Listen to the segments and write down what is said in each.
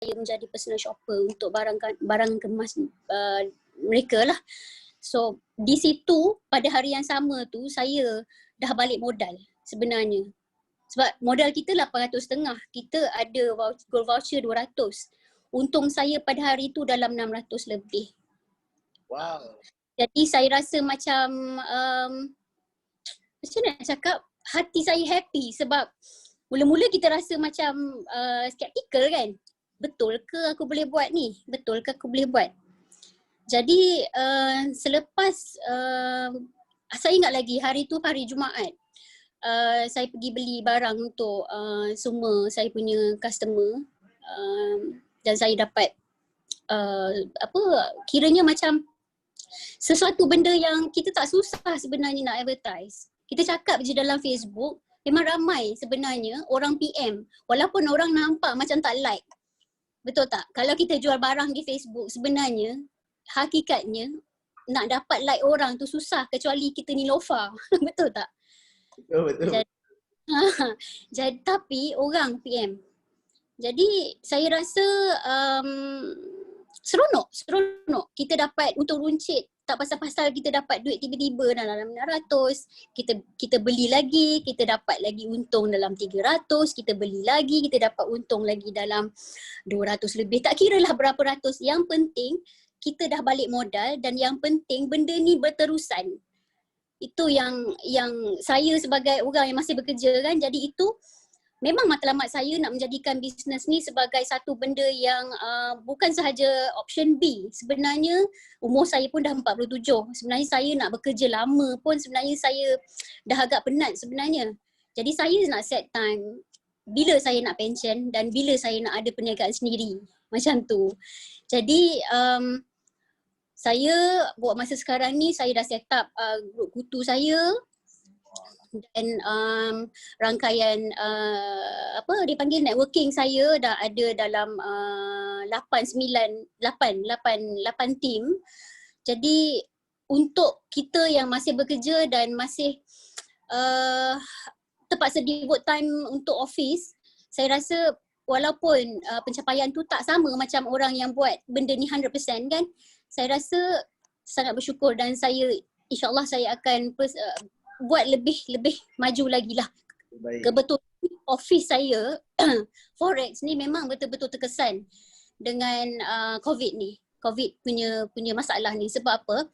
menjadi personal shopper untuk barang kemas mereka lah. So di situ pada hari yang sama tu saya dah balik modal sebenarnya. Sebab modal kita 800.5, kita ada gold voucher 200. Untung saya pada hari tu dalam 600 lebih. Wow. Jadi saya rasa macam macam nak cakap, hati saya happy sebab mula-mula kita rasa macam skeptical kan. Betul ke aku boleh buat ni? Betul ke aku boleh buat? Jadi selepas saya ingat lagi hari tu hari Jumaat. Saya pergi beli barang untuk semua saya punya customer dan saya dapat kiranya macam sesuatu benda yang kita tak susah sebenarnya nak advertise. Kita cakap je dalam Facebook, memang ramai sebenarnya orang PM walaupun orang nampak macam tak like. Betul tak? Kalau kita jual barang di Facebook sebenarnya hakikatnya nak dapat like orang tu susah kecuali kita ni lofa. Betul tak? Betul. Jadi tapi orang PM. Jadi saya rasa seronok. Kita dapat untung runcit. Tak pasal-pasal kita dapat duit tiba-tiba dalam 600, kita beli lagi, kita dapat lagi untung dalam 300, kita beli lagi, kita dapat untung lagi dalam 200 lebih. Tak kira lah berapa ratus. Yang penting kita dah balik modal dan yang penting benda ni berterusan. Itu yang saya sebagai orang yang masih bekerja kan, jadi itu memang matlamat saya nak menjadikan bisnes ni sebagai satu benda yang bukan sahaja option B. Sebenarnya umur saya pun dah 47. Sebenarnya saya nak bekerja lama pun sebenarnya saya dah agak penat sebenarnya. Jadi saya nak set time bila saya nak pension dan bila saya nak ada perniagaan sendiri. Macam tu. Jadi saya buat masa sekarang ni saya dah set up grup kutu saya dan rangkaian dipanggil networking saya dah ada dalam 8 team. Jadi untuk kita yang masih bekerja dan masih terpaksa devote time untuk office, saya rasa walaupun pencapaian tu tak sama macam orang yang buat benda ni 100% kan, saya rasa sangat bersyukur dan saya insyaAllah saya akan buat lebih maju lagi lah. Kebetulan office saya Forex ni memang betul-betul terkesan dengan COVID ni. COVID punya masalah ni. Sebab apa?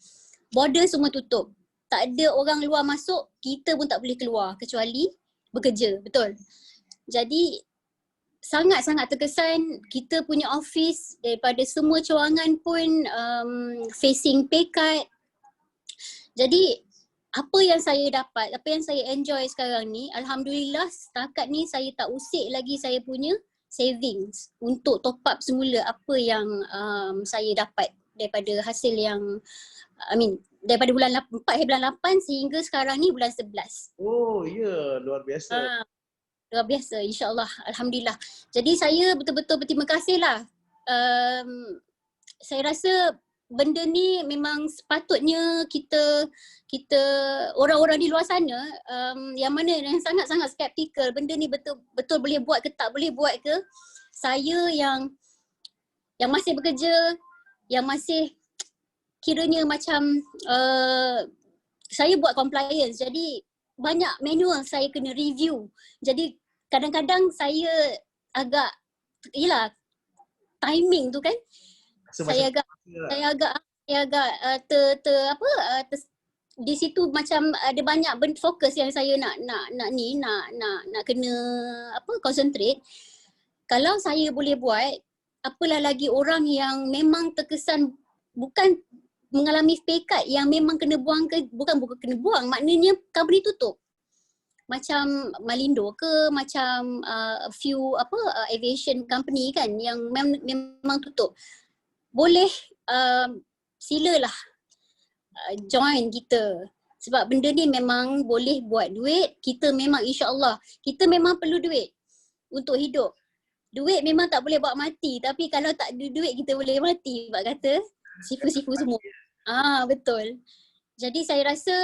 Border semua tutup. Tak ada orang luar masuk, kita pun tak boleh keluar kecuali bekerja. Betul? Jadi sangat-sangat terkesan. Kita punya office daripada semua cawangan pun facing pay cut. Jadi apa yang saya dapat, apa yang saya enjoy sekarang ni, alhamdulillah setakat ni saya tak usik lagi saya punya savings untuk top up semula apa yang saya dapat daripada hasil yang daripada bulan 8 sehingga sekarang ni bulan 11. Oh ya, luar biasa. Luar biasa, insyaAllah, alhamdulillah. Jadi saya betul-betul berterima kasih lah. Saya rasa benda ni memang sepatutnya kita orang-orang di luar sana yang mana yang sangat-sangat skeptikal, benda ni betul boleh buat ke tak boleh buat ke, saya yang masih bekerja, yang masih kiranya macam saya buat compliance, jadi banyak manual saya kena review. Jadi kadang-kadang saya agak timing tu kan, saya agak di situ macam ada banyak fokus yang saya nak kena concentrate. Kalau saya boleh buat, apalah lagi orang yang memang terkesan bukan mengalami pay cut yang memang kena buang ke, bukan kena buang, maknanya company tutup. Macam Malindo ke, macam aviation company kan yang memang tutup. Boleh silalah join kita. Sebab benda ni memang boleh buat duit. Kita memang insyaAllah, kita memang perlu duit untuk hidup. Duit memang tak boleh buat mati, tapi kalau tak ada duit kita boleh mati, Pak kata. Sifu-sifu semua. Betul. Jadi saya rasa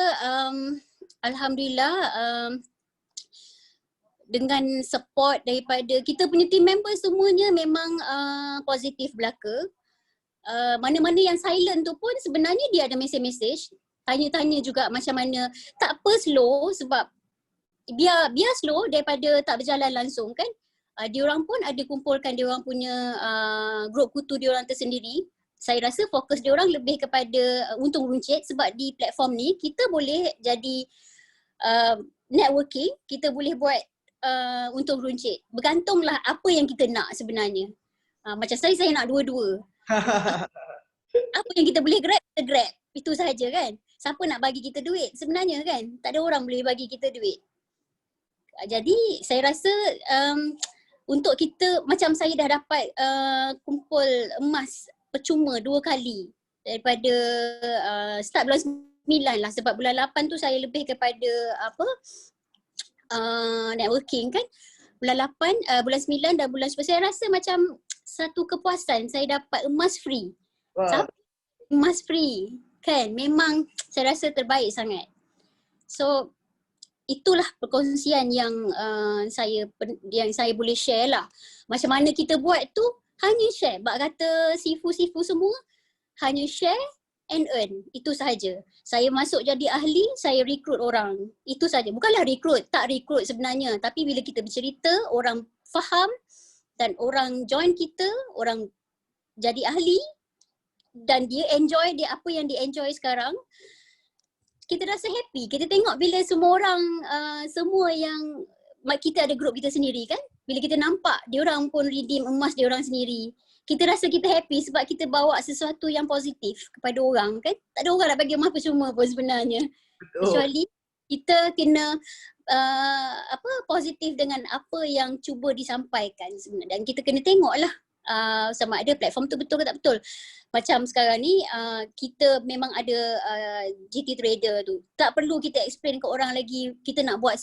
alhamdulillah dengan support daripada kita punya team member semuanya memang positif belaka. Mana-mana yang silent tu pun sebenarnya dia ada message-message, tanya-tanya juga macam mana. Tak apa slow sebab biar slow daripada tak berjalan langsung kan. Diorang pun ada kumpulkan diorang punya grup kutu diorang tersendiri. Saya rasa fokus diorang lebih kepada untung runcit sebab di platform ni kita boleh jadi networking, kita boleh buat untung runcit. Bergantunglah apa yang kita nak sebenarnya. Macam saya nak dua-dua. Apa yang kita boleh grab, kita grab. Itu sahaja kan. Siapa nak bagi kita duit sebenarnya kan? Tak ada orang boleh bagi kita duit. Jadi saya rasa untuk kita, macam saya dah dapat kumpul emas percuma 2 kali daripada start bulan 9 lah, sebab bulan 8 tu saya lebih kepada networking kan. Bulan 8, bulan 9 dan bulan 10 saya rasa macam satu kepuasan saya dapat emas free. Wah. Emas free kan, memang saya rasa terbaik sangat. So itulah perkongsian yang saya boleh share lah. Macam mana kita buat tu hanya share. Bak kata sifu-sifu semua hanya share and earn. Itu sahaja. Saya masuk jadi ahli, saya rekrut orang. Itu sahaja. Bukanlah rekrut, tak rekrut sebenarnya. Tapi bila kita bercerita, orang faham dan orang join kita, orang jadi ahli dan dia enjoy apa yang dia enjoy sekarang. Kita rasa happy. Kita tengok bila semua orang, semua yang kita ada grup kita sendiri kan. Bila kita nampak diorang pun redeem emas diorang sendiri. Kita rasa kita happy sebab kita bawa sesuatu yang positif kepada orang kan. Tak ada orang nak bagi emas percuma pun sebenarnya. Kecuali kita kena positif dengan apa yang cuba disampaikan sebenarnya. Dan kita kena tengoklah sama ada platform tu betul ke tak betul. Macam sekarang ni kita memang ada GT Trader tu. Tak perlu kita explain ke orang lagi kita nak buat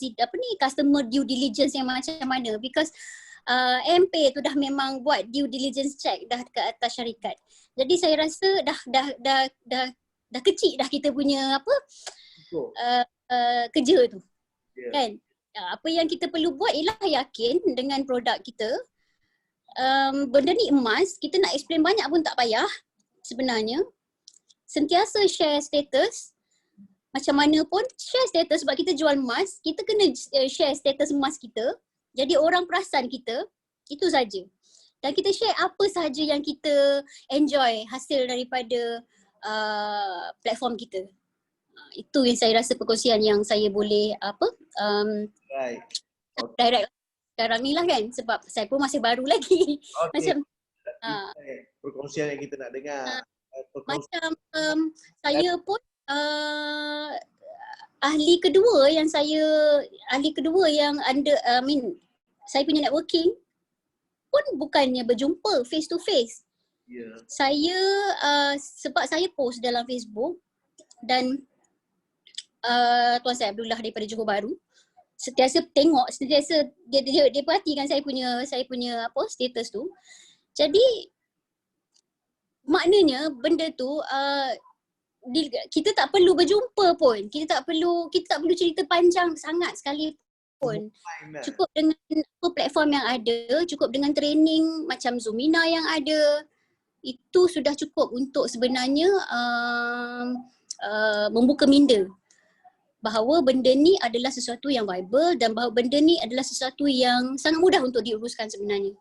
customer due diligence yang macam mana, because MP tu dah memang buat due diligence check dah ke atas syarikat. Jadi saya rasa dah kecil dah kita punya kerja tu. Yeah. Kan? Apa yang kita perlu buat ialah yakin dengan produk kita. Benda ni emas, kita nak explain banyak pun tak payah sebenarnya. Sentiasa share status. Macam mana pun share status sebab kita jual emas, kita kena share status emas kita. Jadi orang perasan kita, itu saja. Dan kita share apa sahaja yang kita enjoy hasil daripada platform kita. Itu yang saya rasa perkongsian yang saya boleh Right. Direct sekarang ni lah kan, sebab saya pun masih baru lagi. Macam perkongsian yang kita nak dengar. Macam saya pun ahli kedua yang saya punya networking pun bukannya berjumpa face to face. Yeah. Saya sebab saya post dalam Facebook dan Tuan Syed Abdullah daripada Johor Bahru sentiasa dia perhatikan saya punya status tu. Jadi maknanya benda tu kita tak perlu berjumpa pun. Kita tak perlu cerita panjang sangat sekali pun. Cukup dengan platform yang ada, cukup dengan training macam Zoomina yang ada. Itu sudah cukup untuk sebenarnya membuka minda bahawa benda ni adalah sesuatu yang viable dan bahawa benda ni adalah sesuatu yang sangat mudah untuk diuruskan sebenarnya.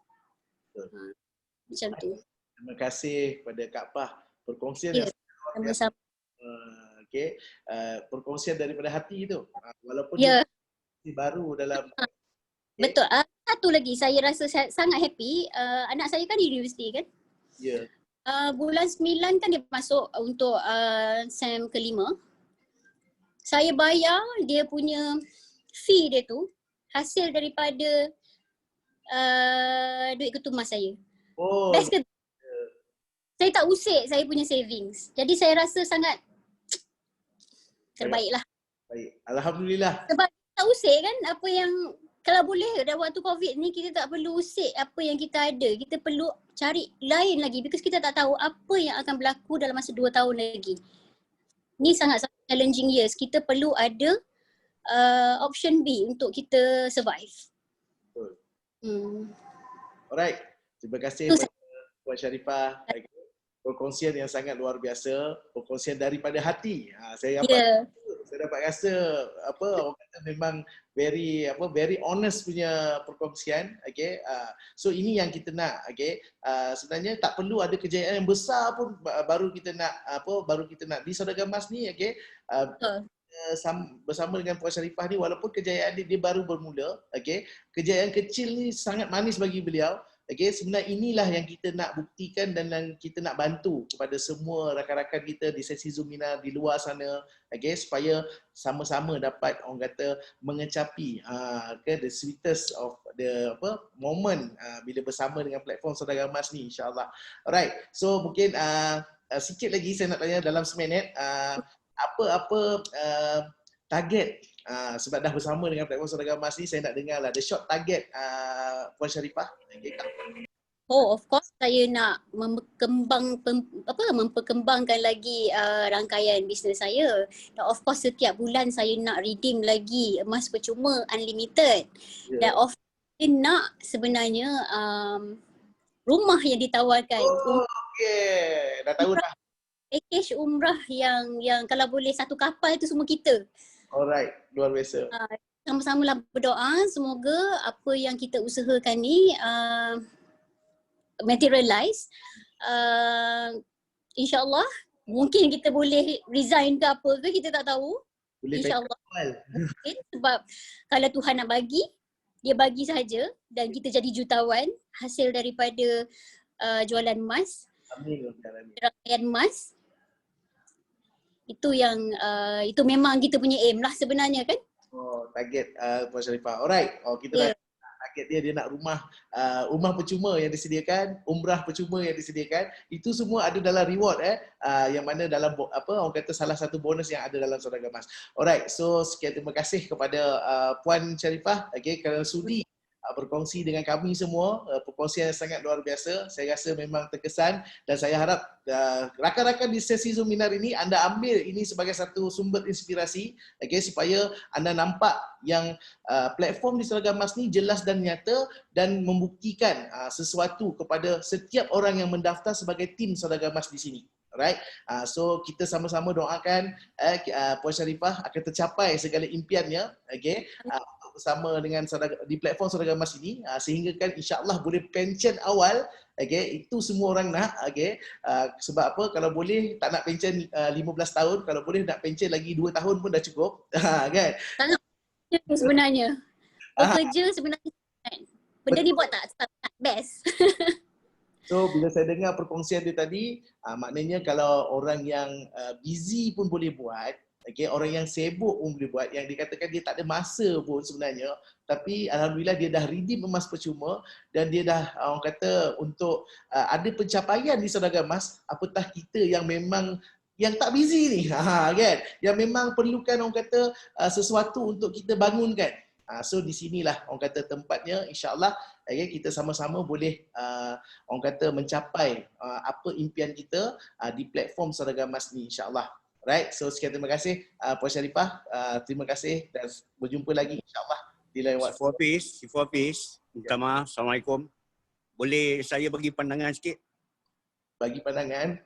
Macam tu. Terima kasih kepada Kak Pah perkongsian yang sama-sama. Perkongsian daripada hati tu. Walaupun dia baru dalam betul. Satu lagi saya rasa sangat happy. Anak saya kan di universiti kan. Ya. Bulan 9 kan dia masuk untuk SEM kelima. Saya bayar dia punya fee dia tu hasil daripada duit ketumas saya. Oh. Best ke? Saya tak usik saya punya savings. Jadi saya rasa sangat terbaik lah. Baik. Alhamdulillah. Sebab tak usik kan apa yang, kalau boleh dah waktu COVID ni kita tak perlu usik apa yang kita ada. Kita perlu cari lain lagi because kita tak tahu apa yang akan berlaku dalam masa 2 tahun lagi. Ni sangat-sangat challenging years. Kita perlu ada option B untuk kita survive. Alright. Terima kasih Tu Puan Sharifah. Perkongsian yang sangat luar biasa, perkongsian daripada hati. Saya dapat rasa orang kata memang very honest punya perkongsian. Okay. So ini yang kita nak. Okay. Sebenarnya tak perlu ada kejayaan yang besar pun baru kita nak di Saudagar Emas ni. Okay. Bersama dengan Puan Sharifah ni, walaupun kejayaan dia baru bermula, okay, kejayaan kecil ni sangat manis bagi beliau. Okay, sebenarnya inilah yang kita nak buktikan dan kita nak bantu kepada semua rakan-rakan kita di sesi Zoominar di luar sana, okay, supaya sama-sama dapat orang kata mengecapi the sweetest of the moment bila bersama dengan platform Saudagar Emas ni, insyaAllah. Alright, so mungkin sikit lagi saya nak tanya dalam seminit, apa target sebab dah bersama dengan platform Saudagar Emas ni, saya nak dengar lah the short target Puan Sharifah. Of course saya nak memperkembangkan lagi rangkaian bisnes saya. Dan of course setiap bulan saya nak redeem lagi emas percuma unlimited. Dan of course saya nak sebenarnya rumah yang ditawarkan. Okay, dah tahu dah. Package umrah yang kalau boleh satu kapal tu semua kita. Alright, luar biasa. Sama-samalah berdoa semoga apa yang kita usahakan ni materialize. InsyaAllah mungkin kita boleh resign ke apa ke, kita tak tahu. InsyaAllah. Mungkin sebab kalau Tuhan nak bagi, dia bagi saja dan kita jadi jutawan hasil daripada jualan emas. Amin. Rangkaian emas. Itu yang itu memang kita punya aim lah sebenarnya kan. Target Puan Sharifah. Alright. Kita target dia nak rumah percuma yang disediakan, umrah percuma yang disediakan. Itu semua ada dalam reward yang mana dalam orang kata salah satu bonus yang ada dalam Saudagar Emas. Alright. So sekian terima kasih kepada Puan Sharifah kerana sudi berkongsi dengan kami semua, perkongsian yang sangat luar biasa. Saya rasa memang terkesan dan saya harap rakan-rakan di sesi Zoominar ini anda ambil ini sebagai satu sumber inspirasi, supaya anda nampak yang platform di Saudagar Emas ni jelas dan nyata dan membuktikan sesuatu kepada setiap orang yang mendaftar sebagai tim Saudagar Emas di sini. Alright, so kita sama-sama doakan Puan Sharifah akan tercapai segala impiannya, bersama dengan di platform Saudagar Emas ini, sehingga kan insya-Allah boleh pension awal, itu semua orang nak, sebab apa, kalau boleh tak nak pension 15 tahun, kalau boleh nak pension lagi 2 tahun pun dah cukup, kan? Sangat sebenarnya. Bekerja sebenarnya benda ni buat tak best. So bila saya dengar perkongsian dia tadi, maknanya kalau orang yang busy pun boleh buat, orang yang sibuk pun boleh buat, yang dikatakan dia tak ada masa pun sebenarnya, tapi alhamdulillah dia dah redeem emas percuma dan dia dah orang kata untuk ada pencapaian di Saudagar Emas, apatah kita yang memang yang tak busy ni, kan? Yang memang perlukan orang kata sesuatu untuk kita bangunkan. So di sinilah orang kata tempatnya, insya-Allah kita sama-sama boleh orang kata mencapai apa impian kita di platform Saudagar Emas ni, insya-Allah. Right, so sekian terima kasih Puan Sharifah, terima kasih dan berjumpa lagi insya-Allah di lain waktu. Sifo Hafiz, minta maaf, Assalamualaikum. Boleh saya bagi pandangan sikit? Bagi pandangan?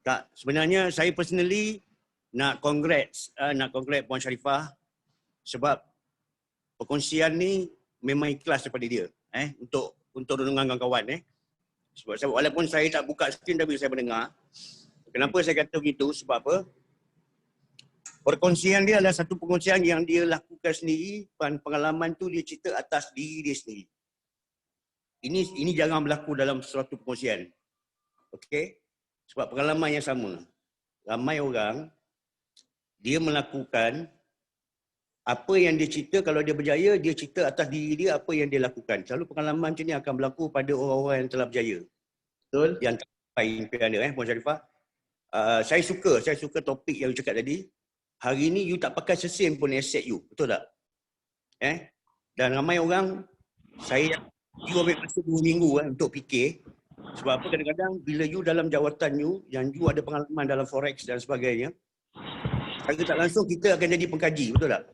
Tak, sebenarnya saya personally nak congrats Puan Sharifah sebab perkongsian ni memang ikhlas daripada dia untuk renungan kawan-kawan sebab walaupun saya tak buka skrin tapi saya mendengar. Kenapa saya kata begitu? Sebab apa? Perkongsian dia adalah satu perkongsian yang dia lakukan sendiri, pengalaman tu dia cerita atas diri dia sendiri. Ini jarang berlaku dalam suatu perkongsian. Okey? Sebab pengalaman yang sama. Ramai orang dia melakukan apa yang dia cerita, kalau dia berjaya, dia cerita atas diri dia apa yang dia lakukan. Selalu pengalaman macam ni akan berlaku pada orang-orang yang telah berjaya. Betul? Yang capai impian dia, Puan Sharifah. Saya suka topik yang you cakap tadi. Hari ni you tak pakai sesen pun aset you. Betul tak? Dan ramai orang, you ambil masa 2 minggu untuk fikir. Sebab apa, kadang-kadang bila you dalam jawatan you, yang you ada pengalaman dalam forex dan sebagainya, secara tak langsung kita akan jadi pengkaji, betul tak?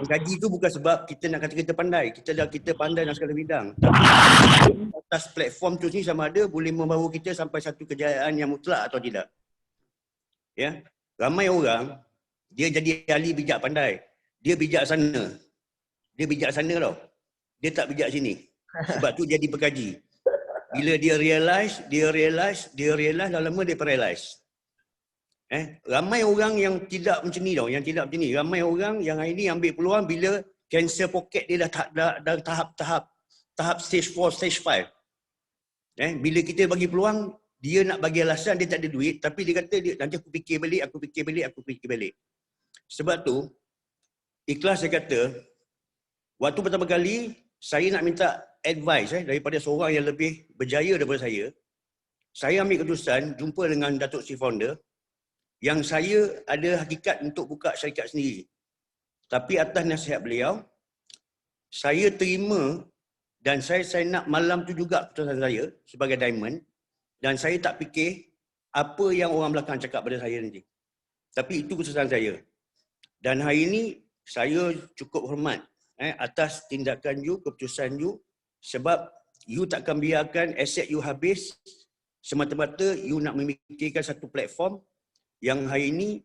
Mengkaji tu bukan sebab kita nak kata kita pandai. Kita pandai dalam segala bidang. Tapi atas platform tu ni sama ada boleh membawa kita sampai satu kejayaan yang mutlak atau tidak. Ya. Ramai orang dia jadi ahli bijak pandai. Dia bijak sana. Dia bijak sana tau. Dia tak bijak sini. Sebab tu jadi pekaji. Bila dia realize, lama-lama dia paralyze. Ramai orang yang tidak macam ni tau, yang tidak macam ni. Ramai orang yang hari ni ambil peluang bila cancer pocket dia dah tahap stage 4, stage 5. Bila kita bagi peluang, dia nak bagi alasan dia tak ada duit, tapi dia kata nanti aku fikir balik. Sebab tu, ikhlas saya kata, waktu pertama kali saya nak minta advice daripada seorang yang lebih berjaya daripada saya ambil keputusan jumpa dengan Datuk Sri Founder yang saya ada hakikat untuk buka syarikat sendiri. Tapi atas nasihat beliau, saya terima dan saya nak malam tu juga keputusan saya sebagai diamond dan saya tak fikir apa yang orang belakang cakap pada saya nanti. Tapi itu keputusan saya. Dan hari ini saya cukup hormat atas tindakan you, keputusan you sebab you takkan biarkan aset you habis semata-mata you nak memikirkan satu platform yang hari ini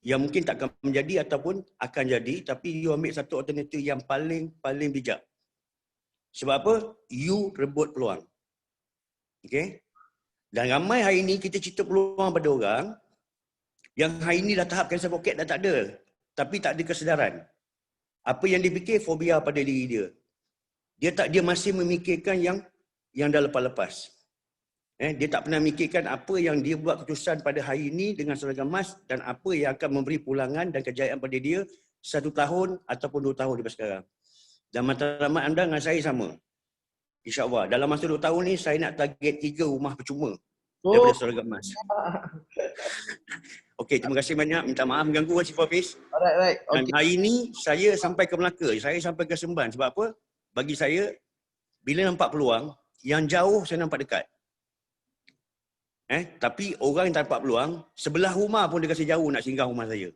yang mungkin takkan menjadi ataupun akan jadi tapi you ambil satu alternatif yang paling bijak. Sebab apa? You rebut peluang. Okay? Dan ramai hari ini kita cerita peluang pada orang yang hari ini dah tahap cancer pocket dah tak ada. Tapi tak ada kesedaran. Apa yang dia fikir fobia pada diri dia. Dia masih memikirkan yang dah lepas-lepas. Dia tak pernah memikirkan apa yang dia buat keputusan pada hari ini dengan seragam emas dan apa yang akan memberi pulangan dan kejayaan pada dia 1 tahun ataupun 2 tahun daripada sekarang. Dan matlamat anda dengan saya sama. InsyaAllah. Dalam masa 2 tahun ni saya nak target 3 rumah percuma daripada seragam emas. Okey, terima kasih banyak. Minta maaf mengganggu Encik Hafiz. Alright. Dan hari ini saya sampai ke Melaka. Saya sampai ke Semban. Sebab apa? Bagi saya, bila nampak peluang, yang jauh saya nampak dekat. Tapi orang yang tak nampak peluang, sebelah rumah pun dia kasi jauh nak singgah rumah saya.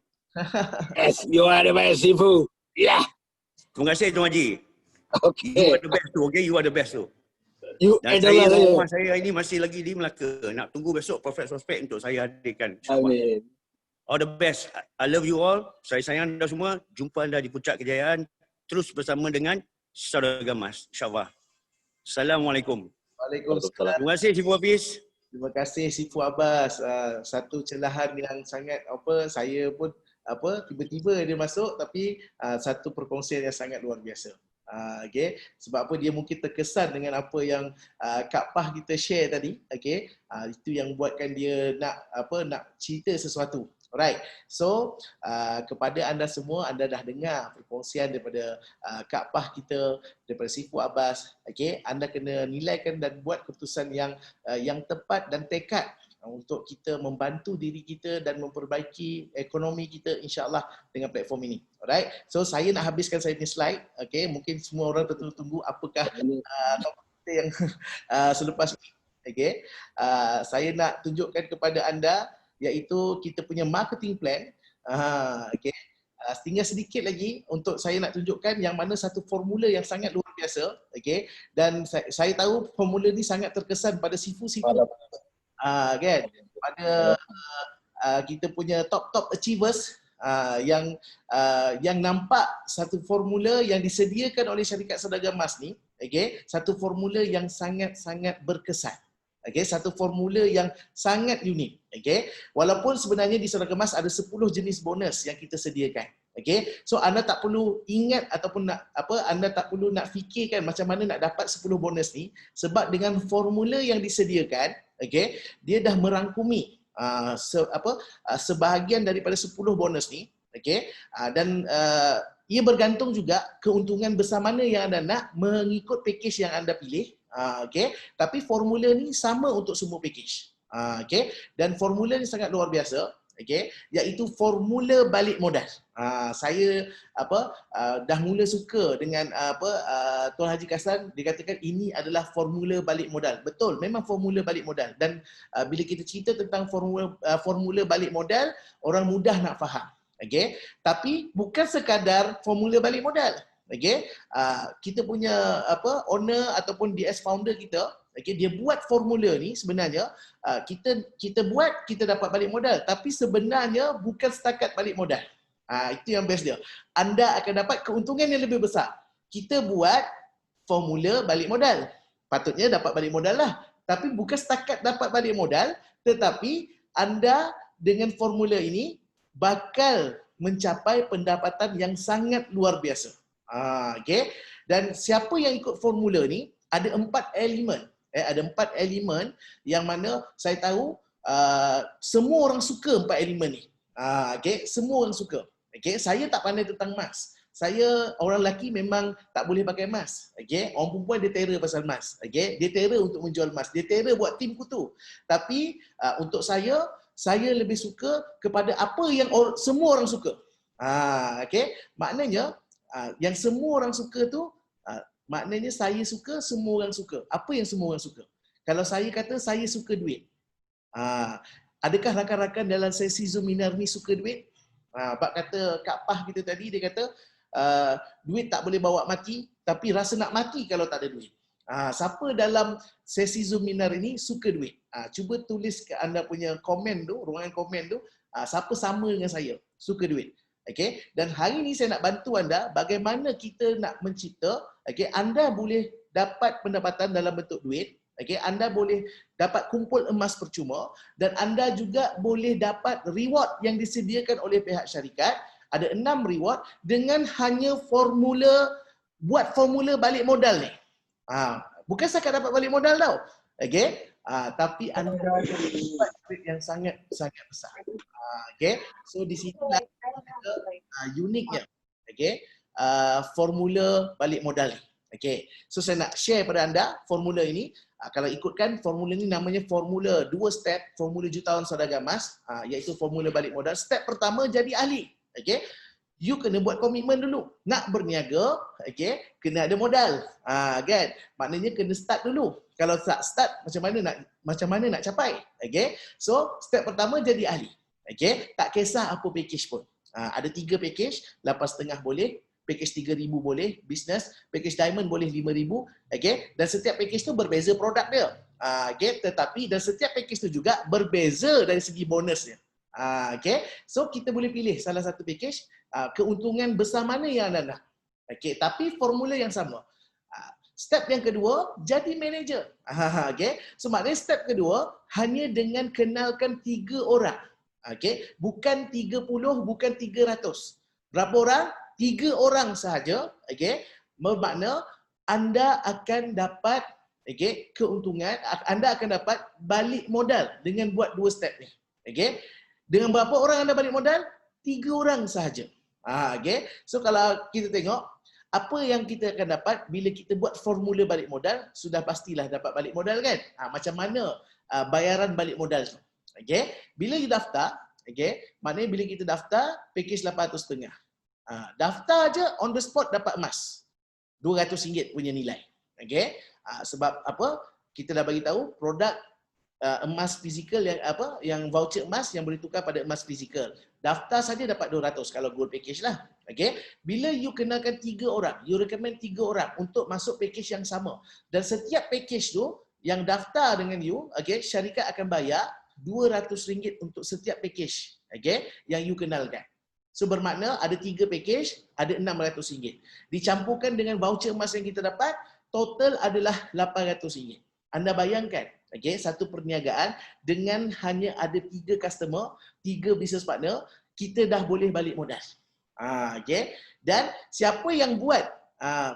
Yes, you are the best, Sifu. Yeah. Terima kasih Tuan Haji. Okay. You are the best tu, okay? You are the best tu. You Dan adalah saya, saya. rumah saya ini masih lagi di Melaka. Nak tunggu besok prospek untuk saya hadirkan. Amin. All the best. I love you all. Saya sayang anda semua. Jumpa anda di puncak kejayaan. Terus bersama dengan Seragam Emas. InsyaAllah. Assalamualaikum. Waalaikumsalam. Terima kasih Sifu Hafiz. Terima kasih Sifu Abbas. Satu celahan yang sangat saya pun tiba-tiba dia masuk tapi satu perkongsian yang sangat luar biasa. Okay. Sebab apa dia mungkin terkesan dengan apa yang Kak Pah kita share tadi. Okay. Itu yang buatkan dia nak cerita sesuatu. Alright. So kepada anda semua, anda dah dengar perkongsian daripada Kak Pah kita, daripada Sifu Abbas. Okay. Anda kena nilaikan dan buat keputusan yang tepat dan tekad untuk kita membantu diri kita dan memperbaiki ekonomi kita insya-Allah dengan platform ini. Alright. So saya nak habiskan saya punya slide. Okay. Mungkin semua orang tunggu apakah topik kita yang selepas ini. Okay. Saya nak tunjukkan kepada anda iaitu kita punya marketing plan. Okay. Tinggal sedikit lagi untuk saya nak tunjukkan yang mana satu formula yang sangat luar biasa. Okay. Dan saya tahu formula ni sangat terkesan pada Sifu-Sifu. Kan? Pada kita punya top achievers yang nampak satu formula yang disediakan oleh syarikat Seragam Emas ni. Okay. Satu formula yang sangat-sangat berkesan. Okay, satu formula yang sangat unik. Okay, walaupun sebenarnya di Seragam Emas ada 10 jenis bonus yang kita sediakan. Okay, so anda tak perlu ingat ataupun anda tak perlu nak fikirkan macam mana nak dapat 10 bonus ni sebab dengan formula yang disediakan, okay, dia dah merangkumi sebahagian daripada 10 bonus ni. Okay, dan ia bergantung juga keuntungan besar mana yang anda nak mengikut package yang anda pilih. Okay. Tapi formula ni sama untuk semua package. Okay. Dan formula ni sangat luar biasa. Okay. Iaitu formula balik modal. Saya dah mula suka dengan Tuan Haji Kaslan. Dia katakan ini adalah formula balik modal. Betul, memang formula balik modal. Dan bila kita cerita tentang formula balik modal, orang mudah nak faham. Okey, tapi bukan sekadar formula balik modal. Okey, kita punya owner ataupun DS founder kita, okey, dia buat formula ni sebenarnya kita buat kita dapat balik modal, tapi sebenarnya bukan setakat balik modal. Itu yang best dia. Anda akan dapat keuntungan yang lebih besar. Kita buat formula balik modal. Patutnya dapat balik modal lah. Tapi bukan setakat dapat balik modal, tetapi anda dengan formula ini bakal mencapai pendapatan yang sangat luar biasa. Okay. Dan siapa yang ikut formula ni, ada 4 elemen. Ada 4 elemen yang mana saya tahu semua orang suka 4 elemen ni. Okay. Semua orang suka. Okay. Saya tak pandai tentang emas. Saya orang lelaki memang tak boleh pakai emas. Okay. Orang perempuan dia terror pasal emas. Okay. Dia terror untuk menjual emas. Dia terror buat tim kutu. Tapi untuk saya lebih suka kepada apa yang semua orang suka. Okay. Maknanya yang semua orang suka tu, maknanya saya suka, semua orang suka. Apa yang semua orang suka? Kalau saya kata saya suka duit. Adakah rakan-rakan dalam sesi Zoom Minar ni suka duit? Bak kata Kak Pah kita tadi, dia kata duit tak boleh bawa mati, tapi rasa nak mati kalau tak ada duit. Siapa dalam sesi Zoom Minar ini suka duit? Cuba tulis ke anda punya komen tu, ruangan komen tu, siapa sama dengan saya, suka duit. Okay? Dan hari ini saya nak bantu anda bagaimana kita nak mencipta, okay, anda boleh dapat pendapatan dalam bentuk duit, okay, anda boleh dapat kumpul emas percuma dan anda juga boleh dapat reward yang disediakan oleh pihak syarikat. Ada 6 reward dengan hanya buat formula balik modal ni. Bukan setakat dapat balik modal tau. Okay? Tapi anda dapat duit yang sangat besar. Okay? So di sinilah uniknya. Okay? Formula balik modal ni. Okay? So saya nak share pada anda formula ini. Kalau ikutkan formula ni namanya formula 2 step, formula jutawan saudagar emas, iaitu formula balik modal. Step pertama, jadi ahli. Okay? You kena buat komitmen dulu. Nak berniaga, okay, kena ada modal. Kan? Maknanya kena start dulu. Kalau tak start, macam mana nak capai? Okay? So, step pertama, jadi ahli. Okay? Tak kisah apa package pun. Ada 3 package, 8.5 boleh, package 3,000 boleh, business, package diamond boleh 5,000, okay? Dan setiap package tu berbeza produk dia. Okay? Tetapi dan setiap package tu juga berbeza dari segi bonusnya. Okay? So kita boleh pilih salah satu package, keuntungan besar mana yang anda nak. Okay? Tapi formula yang sama. Step yang kedua, jadi manager. Okay? So maknanya step kedua, hanya dengan kenalkan 3 orang. Okay? Bukan 30, bukan 300. Berapa orang? 3 orang sahaja. Okay? Bermakna anda akan dapat, okay, keuntungan, anda akan dapat balik modal dengan buat 2 step ni. Okay? Dengan berapa orang anda balik modal? 3 orang sahaja. Okay? So kalau kita tengok, apa yang kita akan dapat bila kita buat formula balik modal, sudah pastilah dapat balik modal kan? Macam mana bayaran balik modal tu? Okay? Bila you daftar, okay, maknanya bila kita daftar, package 800.5. Daftar aja on the spot dapat emas. RM200 punya nilai. Okay? Sebab apa? Kita dah bagi tahu produk emas fizikal yang voucher emas yang boleh tukar pada emas fizikal. Daftar saja dapat 200 kalau gold package lah. Okay? Bila you kenalkan 3 orang, you recommend 3 orang untuk masuk package yang sama. Dan setiap package tu yang daftar dengan you, okay, syarikat akan bayar RM200 untuk setiap package, okay, yang you kenalkan. So bermakna ada 3 package, ada RM600. Dicampurkan dengan voucher emas yang kita dapat, total adalah RM800. Anda bayangkan, okay, satu perniagaan dengan hanya ada 3 customer, 3 business partner, kita dah boleh balik modal. Okay. Dan siapa yang buat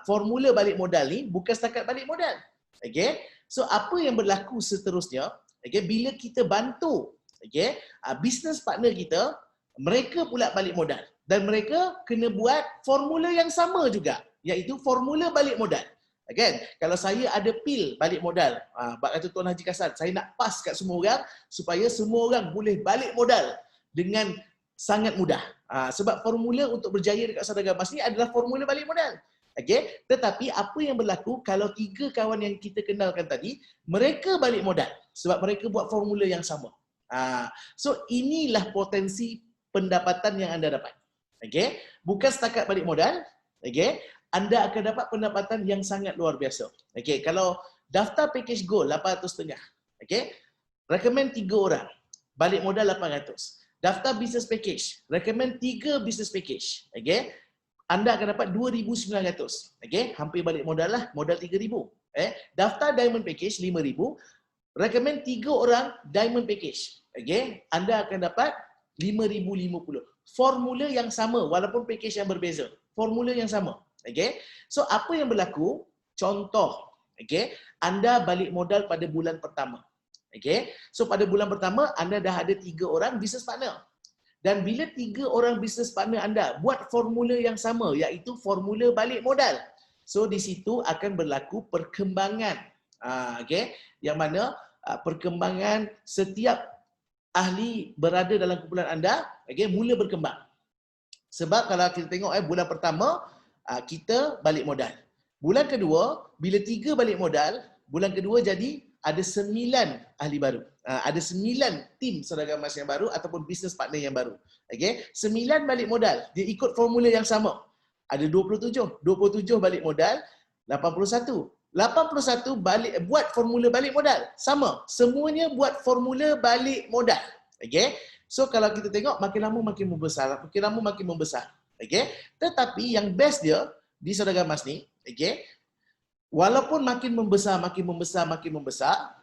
formula balik modal ni bukan setakat balik modal. Okay. So apa yang berlaku seterusnya, okay, bila kita bantu, okay, business partner kita, mereka pula balik modal. Dan mereka kena buat formula yang sama juga, iaitu formula balik modal. Kan? Kalau saya ada pil balik modal, bak kata Tuan Haji Kassan, saya nak pas kat semua orang supaya semua orang boleh balik modal dengan sangat mudah. Sebab formula untuk berjaya dekat saudagar emas ni adalah formula balik modal. Okay? Tetapi apa yang berlaku kalau 3 kawan yang kita kenalkan tadi, mereka balik modal sebab mereka buat formula yang sama. So inilah potensi pendapatan yang anda dapat. Okey, bukan setakat balik modal, okey, anda akan dapat pendapatan yang sangat luar biasa. Okey, kalau daftar package Gold 800.5, okey, recommend 3 orang, balik modal 800. Daftar business package, recommend 3 business package, okey, anda akan dapat 2,900. Okey, hampir balik modal lah, modal 3,000. Daftar diamond package 5,000, recommend 3 orang diamond package. Okey, anda akan dapat 5,050. Formula yang sama walaupun package yang berbeza. Formula yang sama. Okey. So apa yang berlaku? Contoh, okey, anda balik modal pada bulan pertama. Okey. So pada bulan pertama anda dah ada 3 orang business partner. Dan bila 3 orang business partner anda buat formula yang sama, iaitu formula balik modal. So di situ akan berlaku perkembangan. Okey, yang mana perkembangan setiap ahli berada dalam kumpulan anda, okey, mula berkembang. Sebab kalau kita tengok bulan pertama kita balik modal. Bulan kedua, bila 3 balik modal, bulan kedua jadi ada 9 ahli baru. Ada 9 tim saudara emas yang baru ataupun business partner yang baru. Okey, 9 balik modal. Dia ikut formula yang sama. Ada 27 balik modal, 81 balik buat formula balik modal. Sama. Semuanya buat formula balik modal. Okey. So kalau kita tengok makin lama makin membesar, makin lama makin membesar. Okey. Tetapi yang best dia di saudara emas ni, okey, walaupun makin membesar,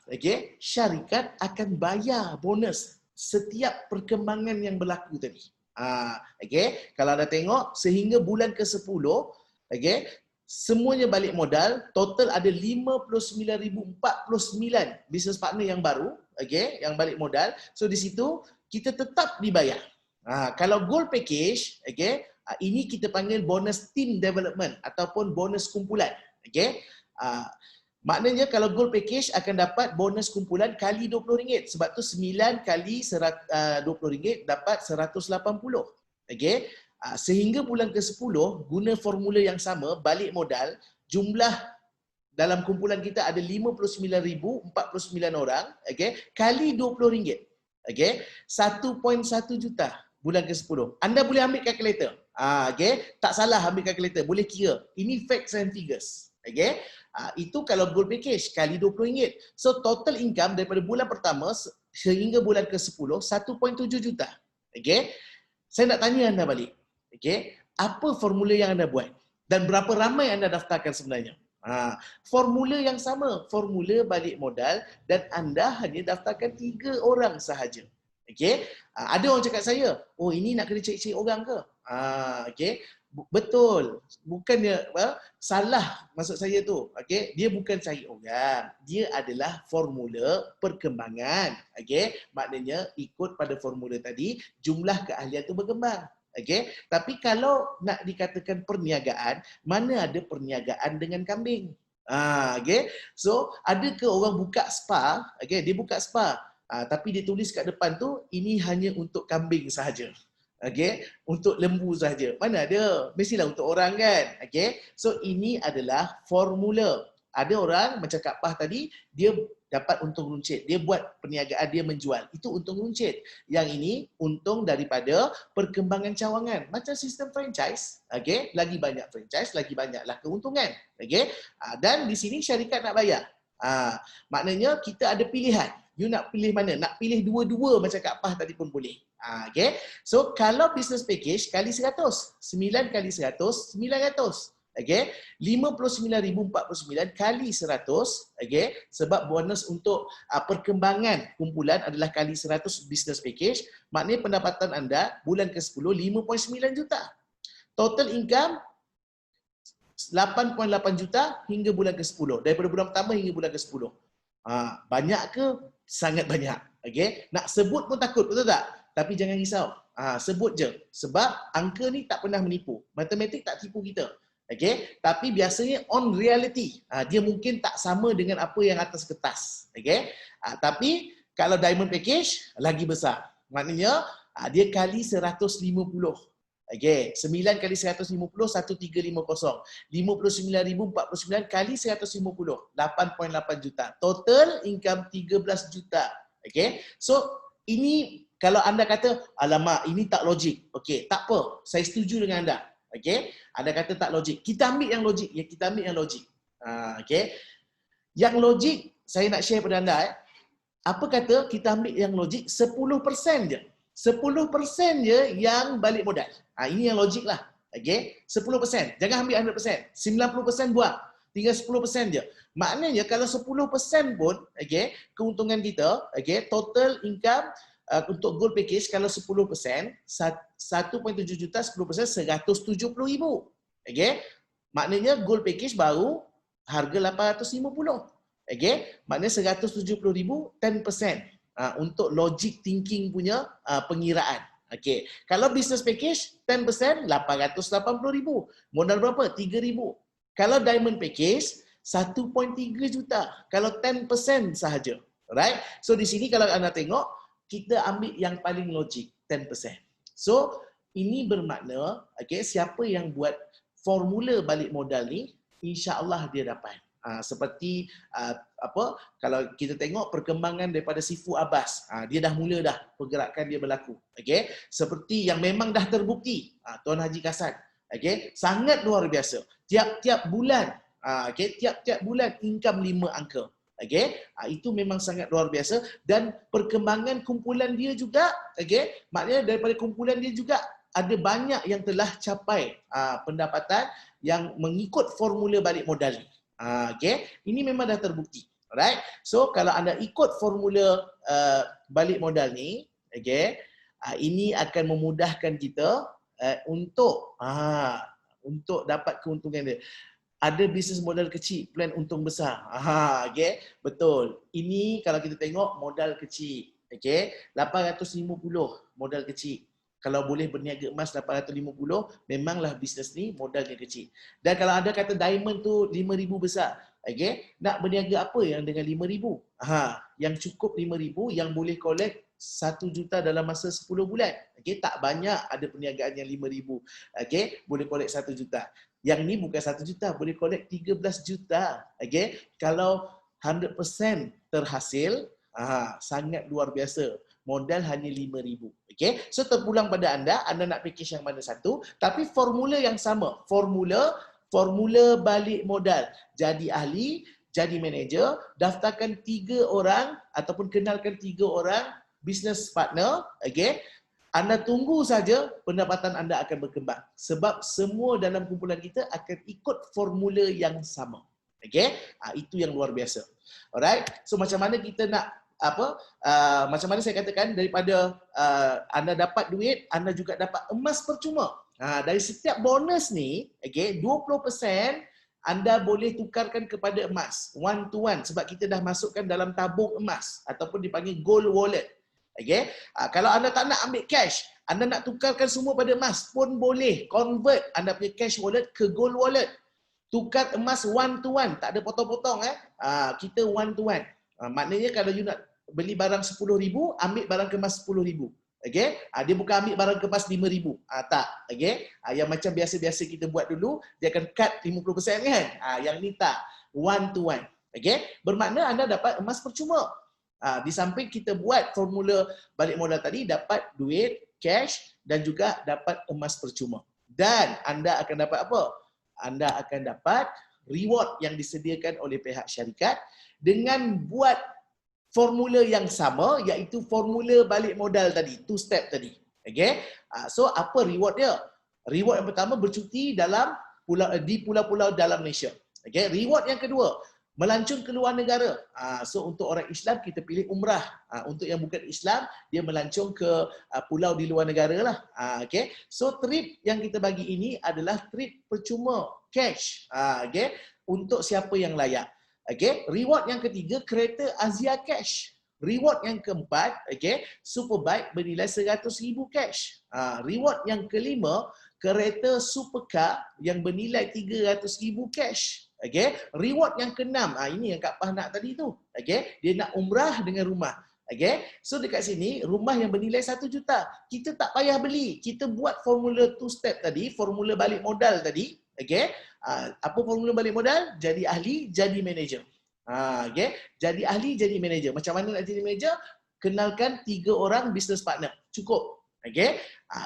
okey, syarikat akan bayar bonus setiap perkembangan yang berlaku tadi. Okey, kalau anda tengok sehingga bulan ke-10, okey, semuanya balik modal, total ada 59,049 business partner yang baru, okey, yang balik modal. So di situ kita tetap dibayar. Kalau gold package, okey, ini kita panggil bonus team development ataupun bonus kumpulan, okey. Maknanya kalau gold package akan dapat bonus kumpulan kali RM20. Sebab tu 9 kali RM20 dapat RM180. Okey. Sehingga bulan ke-10 guna formula yang sama, balik modal, jumlah dalam kumpulan kita ada 59,049 orang, okey, kali RM20. Okey. 1.1 juta bulan ke-10. Anda boleh ambil kalkulator. Okey, tak salah ambil kalkulator, boleh kira. Ini facts and figures. Okey. Itu kalau gold package kali RM20. So total income daripada bulan pertama sehingga bulan ke-10 1.7 juta. Okey. Saya nak tanya anda balik. Okey, apa formula yang anda buat dan berapa ramai anda daftarkan sebenarnya? Formula yang sama, formula balik modal, dan anda hanya daftarkan 3 orang sahaja. Okey. Ada orang cakap saya, "Oh, ini nak kena cari-cari orang ke?" Okey. Betul. Bukannya salah maksud saya tu. Okey, dia bukan cari orang. Dia adalah formula perkembangan. Okey, maknanya ikut pada formula tadi, jumlah keahlian tu berkembang. Okey, tapi kalau nak dikatakan perniagaan, mana ada perniagaan dengan kambing? Okey. So, ada ke orang buka spa? Okey, dia buka spa. Tapi dia tulis kat depan tu, ini hanya untuk kambing sahaja. Okey, untuk lembu sahaja. Mana ada? Mestilah untuk orang kan? Okey. So, ini adalah formula. Ada orang macam Kak Pah tadi, dia dapat untung runcit. Dia buat perniagaan, dia menjual. Itu untung runcit. Yang ini untung daripada perkembangan cawangan. Macam sistem franchise. Okay? Lagi banyak franchise, lagi banyaklah keuntungan. Okay? Dan di sini syarikat nak bayar. Maknanya kita ada pilihan. You nak pilih mana? Nak pilih dua-dua macam Kak Pah tadi pun boleh. Okay? So kalau business package kali 100. 9 kali 100, 900. Okey, 59,049 kali 100, okey, sebab bonus untuk perkembangan kumpulan adalah kali 100 business package, maknanya pendapatan anda bulan ke-10 5.9 juta. Total income 8.8 juta hingga bulan ke-10, daripada bulan pertama hingga bulan ke-10. Banyak ke? Sangat banyak. Okey, nak sebut pun takut, betul tak? Tapi jangan risau. Sebut je, sebab angka ni tak pernah menipu. Matematik tak tipu kita. Okey, tapi biasanya on reality. Dia mungkin tak sama dengan apa yang atas kertas. Okey, tapi kalau diamond package lagi besar. Maknanya dia kali 150. Okey, 9 kali 150 1350. 59,049 kali 150 8.8 juta. Total income 13 juta. Okey, so ini Kalau anda kata, alamak ini tak logik. Okey, tak apa. Saya setuju dengan anda. Okey, anda kata tak logik. Kita ambil yang logik. Ya, kita ambil yang logik. Okey. Yang logik, saya nak share pada anda. Apa kata kita ambil yang logik 10% je. 10% je yang balik modal. Ini yang logik lah. Okey, 10%. Jangan ambil 100%. 90% buang. Tinggal 10% je. Maknanya kalau 10% pun, okey, keuntungan kita, okey, total income untuk gold package kalau 10%, 1.7 juta 10% 170,000. Okey. Maknanya gold package baru harga 850. Okey. Maknanya 170,000 10% untuk logic thinking punya pengiraan. Okey. Kalau business package 10% 880,000. Modal berapa? 3,000. Kalau diamond package 1.3 juta. Kalau 10% sahaja. Alright? So di sini kalau anda tengok, kita ambil yang paling logik, 10%. So ini bermakna, okay, siapa yang buat formula balik modal ni, insya-Allah dia dapat. Seperti kalau kita tengok perkembangan daripada Sifu Abbas, dia dah mula dah pergerakan dia berlaku. Okay? Seperti yang memang dah terbukti, Tuan Haji Kassan. Okay? Sangat luar biasa. Tiap-tiap bulan, tiap-tiap bulan income 5 angka. Okay? Itu memang sangat luar biasa dan perkembangan kumpulan dia juga, okay? Maknanya daripada kumpulan dia juga ada banyak yang telah capai pendapatan yang mengikut formula balik modal ni. Okay? Ini memang dah terbukti. Alright? So kalau anda ikut formula balik modal ni, okay, ini akan memudahkan kita untuk dapat keuntungan dia. Ada bisnes modal kecil, plan untung besar. Okay? Betul. Ini kalau kita tengok modal kecil. Okay? 850 modal kecil. Kalau boleh berniaga emas 850, memanglah bisnes ni modalnya kecil. Dan kalau anda kata diamond tu 5,000 besar. Okay? Nak berniaga apa yang dengan 5,000? Yang cukup 5,000 yang boleh collect 1 juta dalam masa 10 bulan. Okay? Tak banyak ada perniagaan yang 5,000. Okay? Boleh collect 1 juta. Yang ni bukan 1 juta, boleh collect 13 juta. Okay? Kalau 100% terhasil, sangat luar biasa. Modal hanya 5,000. Okay? So terpulang pada anda nak package yang mana satu, tapi formula yang sama. Formula balik modal. Jadi ahli, jadi manager, daftarkan 3 orang ataupun kenalkan 3 orang business partner. Okay? Anda tunggu saja pendapatan anda akan berkembang. Sebab semua dalam kumpulan kita akan ikut formula yang sama. Okay? Itu yang luar biasa. Alright? So macam mana kita nak macam mana saya katakan, daripada anda dapat duit, anda juga dapat emas percuma. Dari setiap bonus ni, okay, 20% anda boleh tukarkan kepada emas, one to one, sebab kita dah masukkan dalam tabung emas ataupun dipanggil gold wallet. Okay? Kalau anda tak nak ambil cash, anda nak tukarkan semua pada emas pun boleh. Convert anda punya cash wallet ke gold wallet. Tukar emas one to one, tak ada potong-potong. Kita one to one. Maknanya kalau you nak beli barang 10,000, ambil barang kemas 10,000. Okay? Dia bukan ambil barang kemas 5,000. Tak. Okay? Yang macam biasa-biasa kita buat dulu, dia akan cut 50% kan? Yang ni tak. One to one. Okay? Bermakna anda dapat emas percuma. Di samping kita buat formula balik modal tadi, dapat duit, cash dan juga dapat emas percuma. Dan anda akan dapat apa? Anda akan dapat reward yang disediakan oleh pihak syarikat dengan buat formula yang sama, iaitu formula balik modal tadi, 2 step tadi. Okay? So apa reward dia? Reward yang pertama, bercuti di pulau-pulau dalam Malaysia. Okay? Reward yang kedua, melancong ke luar negara. So untuk orang Islam kita pilih umrah. Untuk yang bukan Islam, dia melancong ke pulau di luar negara lah. Okay? So trip yang kita bagi ini adalah trip percuma, cash. Okay? Untuk siapa yang layak. Okay? Reward yang ketiga, kereta Azia Cash. Reward yang keempat, okay, Superbike bernilai 100,000 cash. Reward yang kelima, kereta Supercar yang bernilai 300,000 cash. Okay? Reward yang keenam, ini yang Kak Pah nak tadi tu. Okay? Dia nak umrah dengan rumah. Okay? So dekat sini, rumah yang bernilai 1 juta. Kita tak payah beli. Kita buat formula 2 step tadi, formula balik modal tadi. Okay? Apa formula balik modal? Jadi ahli, jadi manager. Okay? Jadi ahli, jadi manager. Macam mana nak jadi manager? kenalkan 3 orang business partner. Cukup. Okey?